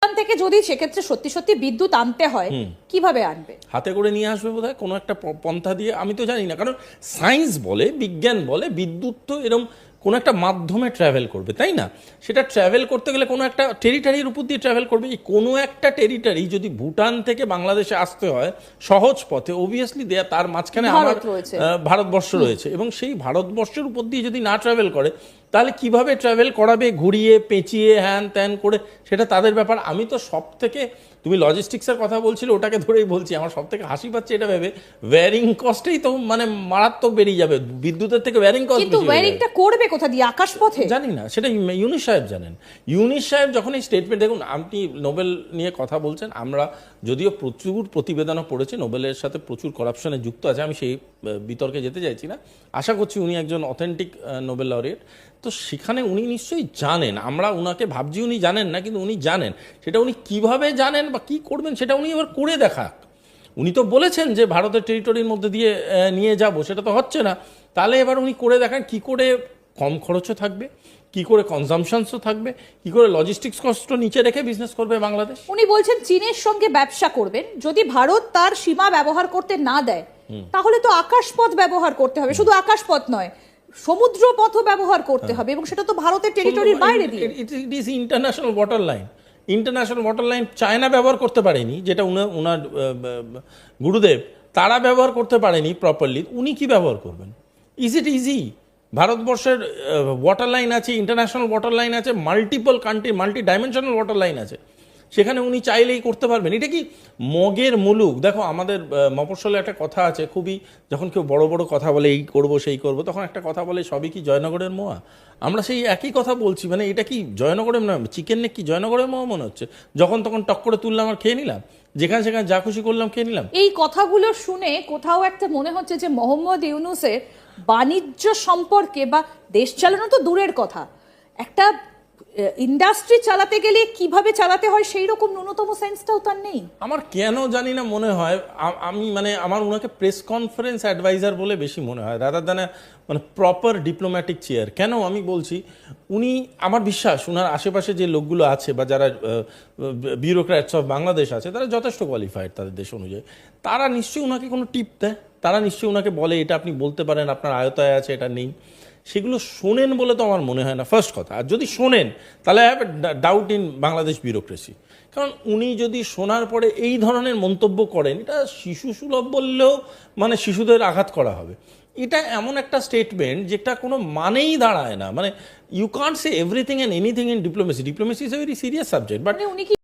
থেকে যদি সেক্ষেত্রে সত্যি সত্যি বিদ্যুৎ আনতে হয় কিভাবে আনবে? হাতে করে নিয়ে আসবে বোধহয় কোনো একটা পন্থা দিয়ে, আমি তো জানি না। কারণ সায়েন্স বলে, বিজ্ঞান বলে বিদ্যুৎ তো এরকম কোনো একটা মাধ্যমে ট্রাভেল করবে, তাই না? সেটা ট্রাভেল করতে গেলে কোনো একটা টেরিটরির উপর দিয়ে ট্রাভেল করবে। এই কোনো একটা টেরিটরি যদি ভুটান থেকে বাংলাদেশে আসতে হয় সহজ পথে, অবভিয়াসলি দেয়া তার মাঝখানে আমার ভারতবর্ষ রয়েছে, এবং সেই ভারতবর্ষের উপর দিয়ে যদি না ট্রাভেল করে তাহলে কিভাবে ট্রাভেল করাবে, ঘুরিয়ে পেঁচিয়ে হ্যান ত্যান করে, সেটা তাদের ব্যাপার। আমি তো সব থেকে, তুমি লজিস্টিক্সের কথা বলছিলে ওটাকে ধরেই বলছি, আমার সব থেকে হাসি পাচ্ছে এটা ভেবে, ওয়্যারিং কস্টেই তো মানে মারাত্মক বেরিয়ে যাবে বিদ্যুতের থেকে ওয়্যারিং কস্ট। কিন্তু ওয়্যারিংটা করবে কোথা দিয়ে? আকাশপথে? জানি না, সেটা ইউনুস সাহেব জানেন। ইউনুস সাহেব যখন এই স্টেটমেন্ট, দেখুন আপনি নোবেল নিয়ে কথা বলছেন, আমরা যদিও প্রচুর প্রতিবেদনও পড়েছি, নোবেলের সাথে প্রচুর করাপশনে যুক্ত আছে, আমি সেই বিতর্কে যেতে চাইছি না। আশা করছি উনি একজন অথেন্টিক নোবেল লরিয়েট, তো সেখানে উনি নিশ্চয়ই জানেন। আমরা উনাকে ভাবছি উনি জানেন না, কিন্তু উনি জানেন। সেটা উনি কিভাবে জানেন বা কি করবেন সেটা উনি এবার করে দেখাক। উনি তো বলেছেন যে ভারতের টেরিটরির মধ্যে দিয়ে নিয়ে যাব, সেটা তো হচ্ছে না। তাহলে এবার উনি করে দেখান কি করে কম খরচও থাকবে, কি করে কনজামশনসও থাকবে, কি করে লজিস্টিক্স কস্টও নিচে রেখে বিজনেস করবে বাংলাদেশ। উনি বলছেন চীনের সঙ্গে ব্যবসা করবেন, যদি ভারত তার সীমা ব্যবহার করতে না দেয় তাহলে তো আকাশপথ ব্যবহার করতে হবে। শুধু আকাশপথ নয়, সমুদ্র পথও ব্যবহার করতে হবে, এবং সেটা তো ভারতের টেরিটরির বাইরে দিয়ে। It is international water line. International water line China ব্যবহার করতে পারেনি, যেটা উনার গুরুদেব তারা ব্যবহার করতে পারেনি প্রপারলি, উনি কি ব্যবহার করবেন? Is it easy? ভারতবর্ষের ওয়াটার লাইন আছে, ইন্টারন্যাশনাল ওয়াটার লাইন আছে, multiple country, multi dimensional water line আছে, সেখানে উনি চাইলেই করতে পারবেন। এটা কি মগের মুলুক? দেখো আমাদের মফস্বলে একটা কথা আছে, খুবই যখন কেউ বড় বড় কথা বলে এই করব সেই করব, তখন একটা কথা বলে সবই কি জয়নগরের মোয়া? আমরা সেই একই কথা বলছি। মানে এটা কি জয়নগরের না, চিকেন নেক কি জয়নগরের মোয়া মনে হচ্ছে? যখন তখন টক করে তুললাম আর খেয়ে নিলাম, যেখানে সেখানে যা খুশি করলাম খেয়ে নিলাম। এই কথাগুলো শুনে কোথাও একটা মনে হচ্ছে যে মোহাম্মদ ইউনূসের বাণিজ্য সম্পর্কে, বা দেশ চালানো তো দূরের কথা, একটা ইন্ডাস্ট্রি চালাতে গেলে কিভাবে চালাতে হয় সেই রকম ন্যূনতম সেন্সটাও তার নেই। আমার কেন জানি না মনে হয়, আমি মানে আমার ওনাকে প্রেস কনফারেন্স অ্যাডভাইজার বলে বেশি মনে হয়, রাদার দ্যান মানে প্রপার ডিপ্লোম্যাটিক চেয়ার। কেন আমি বলছি, উনি, আমার বিশ্বাস ওনার আশেপাশে যে লোকগুলো আছে বা যারা বিউরোক্র্যাটস অফ বাংলাদেশ আছে, তারা যথেষ্ট কোয়ালিফাইড তাদের দেশ অনুযায়ী। তারা নিশ্চয়ই ওনাকে কোনো টিপ দেয়, তারা নিশ্চয়ই ওনাকে বলে এটা আপনি বলতে পারেন, আপনার আয়তায় আছে, এটা নেই। সেগুলো শোনেন বলে তো আমার মনে হয় না, ফার্স্ট কথা। আর যদি শোনেন তাহলে have doubt in Bangladesh bureaucracy. কারণ উনি যদি শোনার পরে এই ধরনের মন্তব্য করেন, এটা শিশু সুলভ বললেও মানে শিশুদের আঘাত করা হবে। এটা এমন একটা স্টেটমেন্ট যেটা কোনো মানেই দাঁড়ায় না। মানে you can't say everything and anything in diplomacy. Diplomacy is a very serious subject, but উনি কি